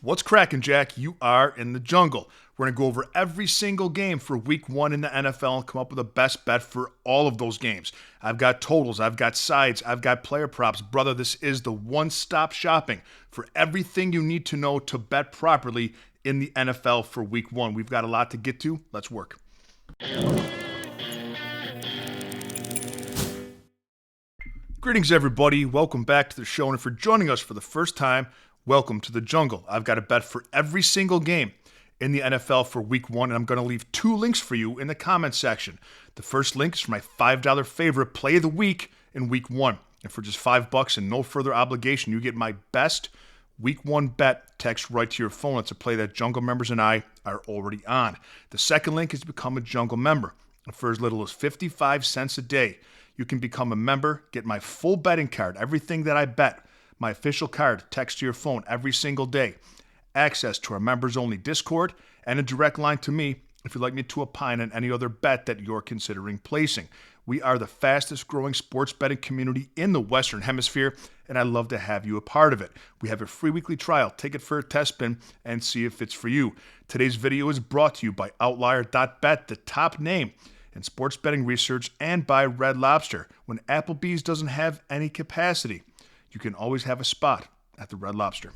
What's cracking, Jack? You are in the jungle. We're going to go over every single game for week one in the NFL and come up with a best bet for all of those games. I've got totals, I've got sides, I've got player props. Brother, this is the one-stop shopping for everything you need to know to bet properly in the NFL for week one. We've got a lot to get to. Let's work. Greetings, everybody. Welcome back to the show. And if you're joining us for the first time, welcome to the jungle. I've got a bet for every single game in the NFL for week one, and I'm going to leave two links for you in the comment section. The first link is for my $5 favorite play of the week in week one. And for just $5 and no further obligation, you get my best week one bet text right to your phone. It's a play that Jungle members and I are already on. The second link is to become a Jungle member. And for as little as 55 cents a day, you can become a member, get my full betting card, everything that I bet, my official card, text to your phone every single day, access to our members-only Discord, and a direct line to me if you'd like me to opine on any other bet that you're considering placing. We are the fastest-growing sports betting community in the Western Hemisphere, and I'd love to have you a part of it. We have a free weekly trial. Take it for a test spin and see if it's for you. Today's video is brought to you by Outlier.bet, the top name in sports betting research, and by Red Lobster. When Applebee's doesn't have any capacity, you can always have a spot at the Red Lobster.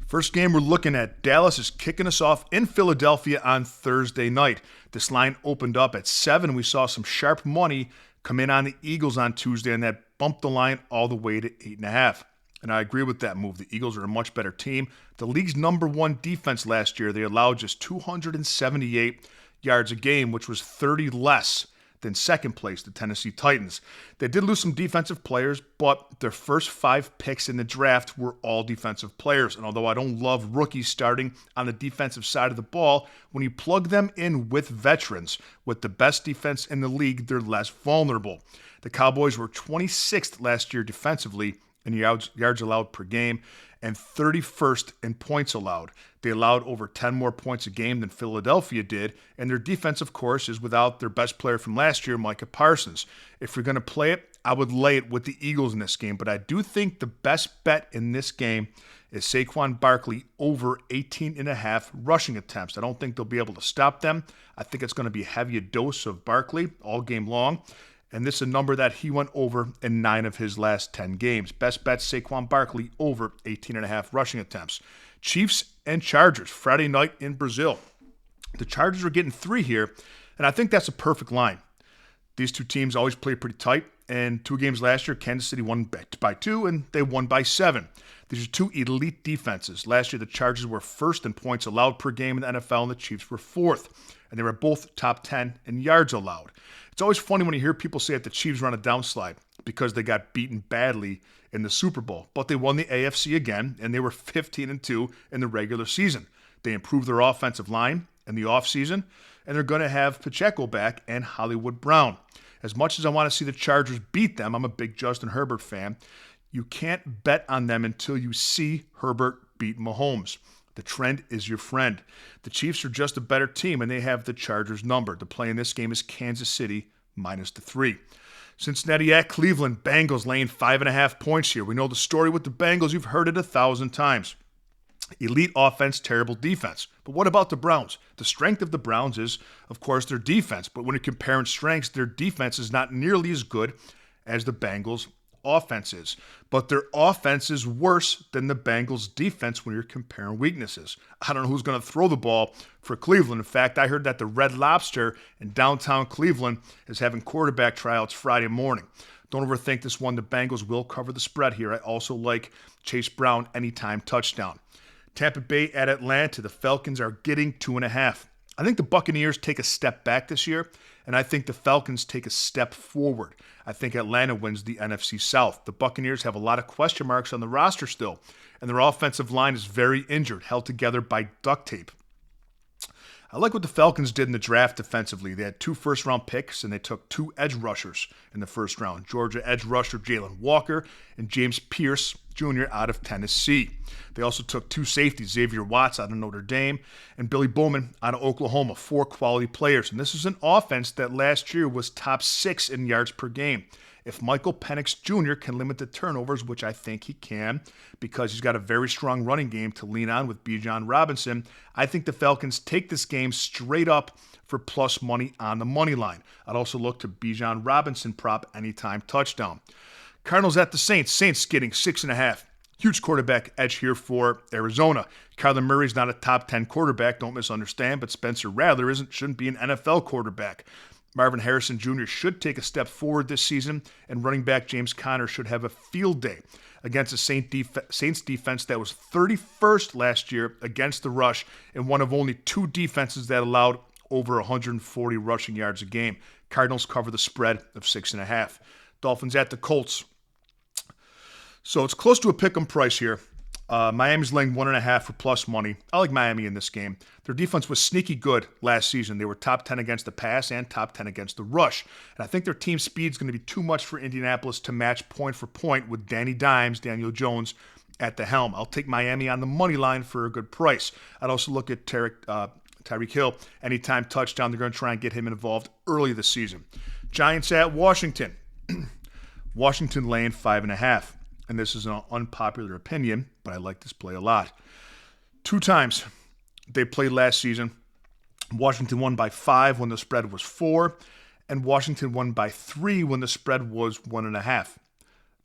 First game we're looking at, Dallas is kicking us off in Philadelphia on Thursday night. This line opened up at 7. We saw some sharp money come in on the Eagles on Tuesday, and that bumped the line all the way to 8.5. And I agree with that move. The Eagles are a much better team. The league's number one defense last year, they allowed just 278 yards a game, which was 30 less than second place, the Tennessee Titans. They did lose some defensive players, but their first 5 picks in the draft were all defensive players. And although I don't love rookies starting on the defensive side of the ball, when you plug them in with veterans, with the best defense in the league, they're less vulnerable. The Cowboys were 26th last year defensively in yards allowed per game, and 31st in points allowed. They allowed over 10 more points a game than Philadelphia did, and their defense, of course, is without their best player from last year, Micah Parsons. If you're going to play it, I would lay it with the Eagles in this game, but I do think the best bet in this game is Saquon Barkley over 18.5 rushing attempts. I don't think they'll be able to stop them. I think it's going to be a heavy dose of Barkley all game long. And this is a number that he went over in 9 of his last 10 games. Best bet, Saquon Barkley over 18.5 rushing attempts. Chiefs and Chargers, Friday night in Brazil. The Chargers are getting 3 here, and I think that's a perfect line. These two teams always play pretty tight, and 2 games last year, Kansas City won by 2, and they won by 7. These are 2 elite defenses. Last year, the Chargers were first in points allowed per game in the NFL, and the Chiefs were 4th. And they were both top 10 in yards allowed. It's always funny when you hear people say that the Chiefs run a downslide because they got beaten badly in the Super Bowl. But they won the AFC again, and they were 15-2 in the regular season. They improved their offensive line in the offseason, and they're going to have Pacheco back and Hollywood Brown. As much as I want to see the Chargers beat them, I'm a big Justin Herbert fan, you can't bet on them until you see Herbert beat Mahomes. The trend is your friend. The Chiefs are just a better team, and they have the Chargers number. The play in this game is Kansas City minus the 3. Cincinnati at Cleveland. Bengals laying 5.5 points here. We know the story with the Bengals. You've heard it 1,000 times. Elite offense, terrible defense. But what about the Browns? The strength of the Browns is, of course, their defense. But when you're comparing strengths, their defense is not nearly as good as the Bengals' offense is. But their offense is worse than the Bengals' defense when you're comparing weaknesses. I don't know who's going to throw the ball for Cleveland. In fact, I heard that the Red Lobster in downtown Cleveland is having quarterback tryouts Friday morning. Don't overthink this one. The Bengals will cover the spread here. I also like Chase Brown anytime touchdown. Tampa Bay at Atlanta. The Falcons are getting 2.5. I think the Buccaneers take a step back this year, and I think the Falcons take a step forward. I think Atlanta wins the NFC South. The Buccaneers have a lot of question marks on the roster still, and their offensive line is very injured, held together by duct tape. I like what the Falcons did in the draft defensively. They had 2 first-round picks, and they took 2 edge rushers in the first round. Georgia edge rusher Jalen Walker and James Pierce Jr. out of Tennessee. They also took 2 safeties, Xavier Watts out of Notre Dame and Billy Bowman out of Oklahoma, 4 quality players. And this is an offense that last year was top 6 in yards per game. If Michael Penix Jr. can limit the turnovers, which I think he can, because he's got a very strong running game to lean on with Bijan Robinson, I think the Falcons take this game straight up for plus money on the money line. I'd also look to Bijan Robinson prop anytime touchdown. Cardinals at the Saints. Saints getting 6.5. Huge quarterback edge here for Arizona. Kyler Murray's not a top 10 quarterback, don't misunderstand, but Spencer Rattler shouldn't be an NFL quarterback. Marvin Harrison Jr. should take a step forward this season, and running back James Conner should have a field day against a Saints defense that was 31st last year against the rush and one of only 2 defenses that allowed over 140 rushing yards a game. Cardinals cover the spread of 6.5. Dolphins at the Colts. So it's close to a pick 'em price here. Miami's laying 1.5 for plus money. I like Miami in this game. Their defense was sneaky good last season. They were top 10 against the pass and top 10 against the rush. And I think their team speed is going to be too much for Indianapolis to match point for point with Danny Dimes, Daniel Jones, at the helm. I'll take Miami on the money line for a good price. I'd also look at Tyreek Hill. Anytime touchdown, they're going to try and get him involved early this season. Giants at Washington. Washington laying 5.5. And this is an unpopular opinion, but I like this play a lot. 2 times they played last season. Washington won by 5 when the spread was 4, and Washington won by 3 when the spread was 1.5.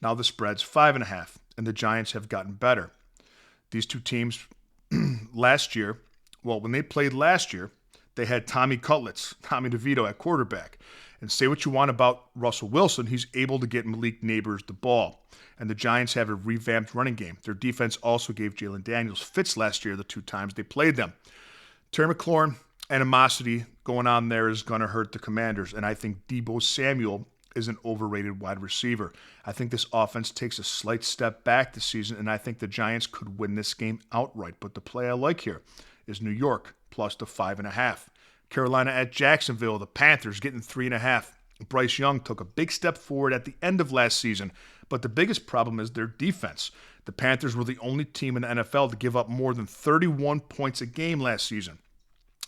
Now the spread's 5.5, and the Giants have gotten better. These 2 teams last year, when they played last year, they had Tommy DeVito at quarterback. And say what you want about Russell Wilson, he's able to get Malik Neighbors the ball. And the Giants have a revamped running game. Their defense also gave Jalen Daniels fits last year the 2 times they played them. Terry McLaurin, animosity going on there is going to hurt the Commanders. And I think Deebo Samuel is an overrated wide receiver. I think this offense takes a slight step back this season, and I think the Giants could win this game outright. But the play I like here is New York plus the 5.5. Carolina at Jacksonville, the Panthers getting 3.5. Bryce Young took a big step forward at the end of last season, but the biggest problem is their defense. The Panthers were the only team in the NFL to give up more than 31 points a game last season.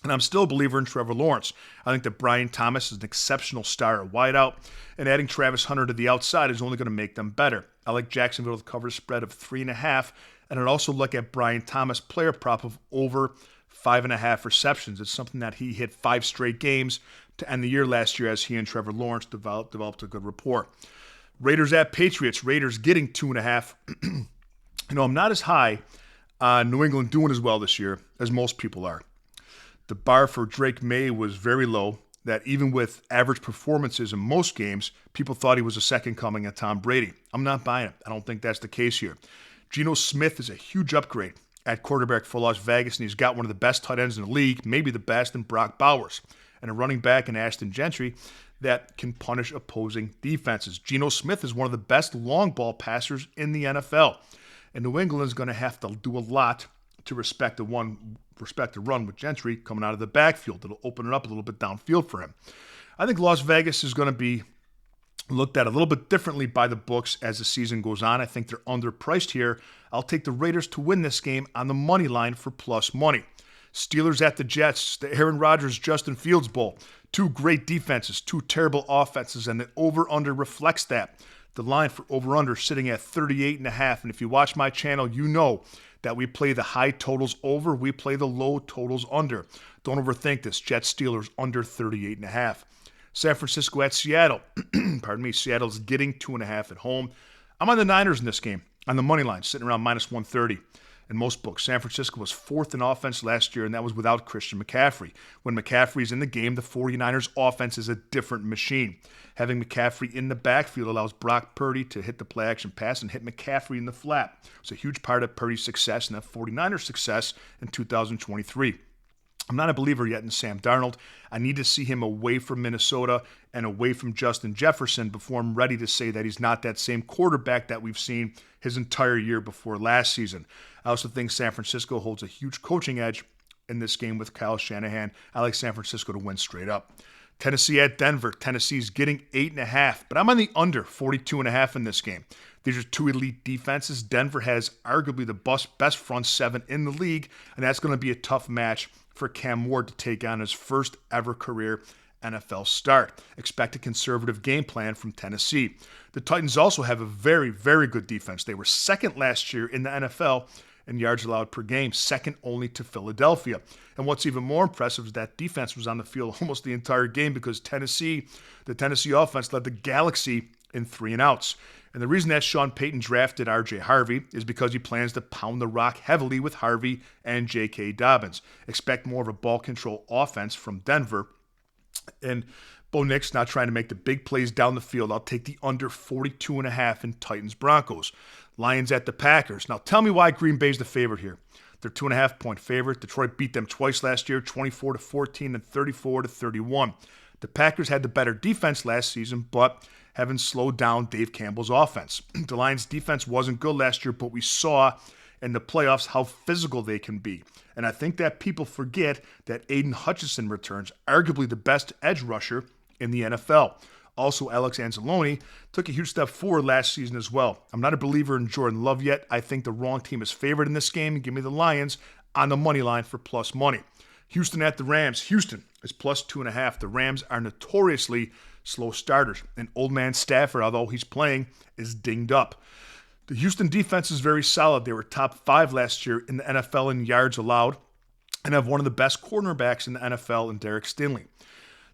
And I'm still a believer in Trevor Lawrence. I think that Brian Thomas is an exceptional star at wideout, and adding Travis Hunter to the outside is only going to make them better. I like Jacksonville to cover a spread of 3.5, and I'd also look at Brian Thomas player prop of over 5.5 receptions. It's something that he hit 5 straight games to end the year last year as he and Trevor Lawrence developed a good rapport. Raiders at Patriots. Raiders getting 2.5. I'm not as high on New England doing as well this year as most people are. The bar for Drake May was very low, that even with average performances in most games, people thought he was a second coming of Tom Brady. I'm not buying it. I don't think that's the case here. Geno Smith is a huge upgrade at quarterback for Las Vegas, and he's got one of the best tight ends in the league, maybe the best, in Brock Bowers, and a running back in Ashton Gentry that can punish opposing defenses. Geno Smith is one of the best long ball passers in the NFL, and New England is going to have to do a lot to respect the run with Gentry coming out of the backfield. It'll open it up a little bit downfield for him. I think Las Vegas is going to be looked at a little bit differently by the books as the season goes on. I think they're underpriced here. I'll take the Raiders to win this game on the money line for plus money. Steelers at the Jets, the Aaron Rodgers, Justin Fields Bowl. 2 great defenses, 2 terrible offenses, and the over-under reflects that. The line for over-under sitting at 38.5, and if you watch my channel, you know that we play the high totals over, we play the low totals under. Don't overthink this. Jets Steelers under 38.5. San Francisco at Seattle. Pardon me. Seattle's getting 2.5 at home. I'm on the Niners in this game, on the money line, sitting around minus 130 in most books. San Francisco was 4th in offense last year, and that was without Christian McCaffrey. When McCaffrey's in the game, the 49ers offense is a different machine. Having McCaffrey in the backfield allows Brock Purdy to hit the play-action pass and hit McCaffrey in the flat. It's a huge part of Purdy's success and that 49ers success in 2023. I'm not a believer yet in Sam Darnold. I need to see him away from Minnesota and away from Justin Jefferson before I'm ready to say that he's not that same quarterback that we've seen his entire year before last season. I also think San Francisco holds a huge coaching edge in this game with Kyle Shanahan. I like San Francisco to win straight up. Tennessee at Denver. Tennessee's getting 8.5, but I'm on the under 42.5 in this game. These are two elite defenses. Denver has arguably the best front seven in the league, and that's going to be a tough match for Cam Ward to take on his first ever career NFL start. Expect a conservative game plan from Tennessee. The Titans also have a very, very good defense. They were second last year in the NFL in yards allowed per game, second only to Philadelphia. And what's even more impressive is that defense was on the field almost the entire game because the Tennessee offense led the Galaxy in 3 and outs. And the reason that Sean Payton drafted R.J. Harvey is because he plans to pound the rock heavily with Harvey and J.K. Dobbins. Expect more of a ball control offense from Denver. And Bo Nix not trying to make the big plays down the field. I'll take the under 42.5 in Titans-Broncos. Lions at the Packers. Now tell me why Green Bay's the favorite here. They're 2.5-point favorite. Detroit beat them twice last year, 24-14 and 34-31. The Packers had the better defense last season, but haven't slowed down Dave Campbell's offense. The Lions' defense wasn't good last year, but we saw in the playoffs how physical they can be. And I think that people forget that Aiden Hutchinson returns, arguably the best edge rusher in the NFL. Also, Alex Anzalone took a huge step forward last season as well. I'm not a believer in Jordan Love yet. I think the wrong team is favored in this game. Give me the Lions on the money line for plus money. Houston at the Rams. Houston is plus 2.5. The Rams are notoriously slow starters. And old man Stafford, although he's playing, is dinged up. The Houston defense is very solid. They were top 5 last year in the NFL in yards allowed and have one of the best cornerbacks in the NFL in Derek Stingley.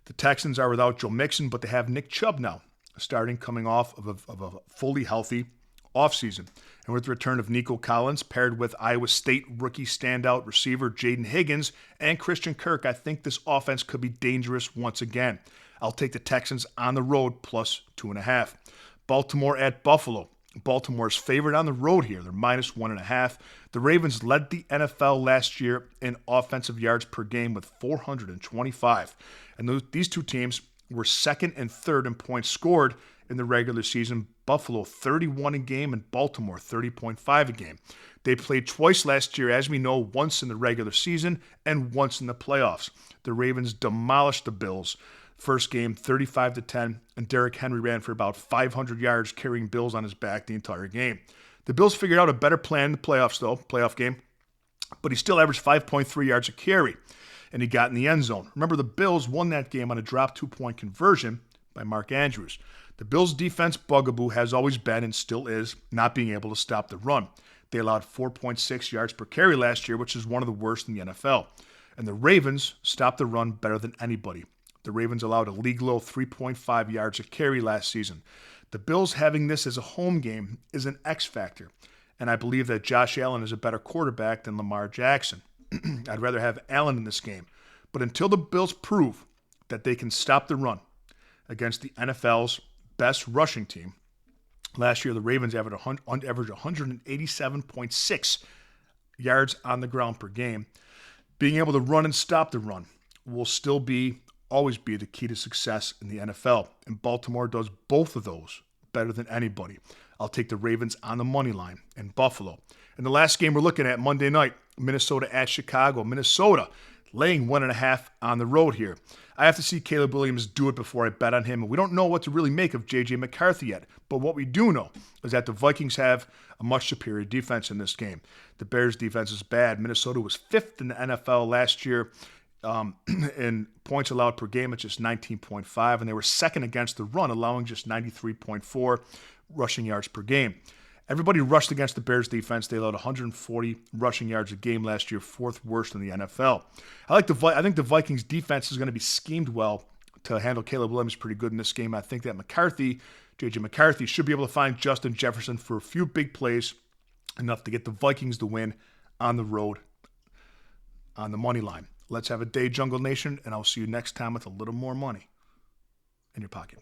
The Texans are without Joe Mixon, but they have Nick Chubb now, starting coming off of a fully healthy offseason. And with the return of Nico Collins, paired with Iowa State rookie standout receiver Jaden Higgins and Christian Kirk, I think this offense could be dangerous once again. I'll take the Texans on the road plus 2.5. Baltimore at Buffalo. Baltimore's favored on the road here. They're minus 1.5. The Ravens led the NFL last year in offensive yards per game with 425. And these two teams were second and third in points scored in the regular season. Buffalo 31 a game and Baltimore 30.5 a game. They played twice last year, as we know, once in the regular season and once in the playoffs. The Ravens demolished the Bills. First game, 35-10, and Derrick Henry ran for about 500 yards, carrying Bills on his back the entire game. The Bills figured out a better plan in the playoff game, but he still averaged 5.3 yards a carry, and he got in the end zone. Remember, the Bills won that game on a drop 2-point conversion by Mark Andrews. The Bills' defense bugaboo has always been and still is not being able to stop the run. They allowed 4.6 yards per carry last year, which is one of the worst in the NFL. And the Ravens stopped the run better than anybody. The Ravens allowed a league-low 3.5 yards a carry last season. The Bills having this as a home game is an X factor, and I believe that Josh Allen is a better quarterback than Lamar Jackson. I'd rather have Allen in this game. But until the Bills prove that they can stop the run against the NFL's best rushing team, last year the Ravens averaged 187.6 yards on the ground per game. Being able to run and stop the run will still always be the key to success in the NFL. And Baltimore does both of those better than anybody. I'll take the Ravens on the money line in Buffalo. And the last game we're looking at Monday night, Minnesota at Chicago. Minnesota laying 1.5 on the road here. I have to see Caleb Williams do it before I bet on him. And we don't know what to really make of J.J. McCarthy yet. But what we do know is that the Vikings have a much superior defense in this game. The Bears' defense is bad. Minnesota was 5th in the NFL last year in points allowed per game at just 19.5, and they were second against the run, allowing just 93.4 rushing yards per game. Everybody rushed against the Bears defense. They allowed 140 rushing yards a game last year, 4th worst in the NFL. I think the Vikings defense is going to be schemed well to handle Caleb Williams pretty good in this game. I think that J.J. McCarthy, should be able to find Justin Jefferson for a few big plays, enough to get the Vikings to win on the road on the money line. Let's have a day, Jungle Nation, and I'll see you next time with a little more money in your pocket.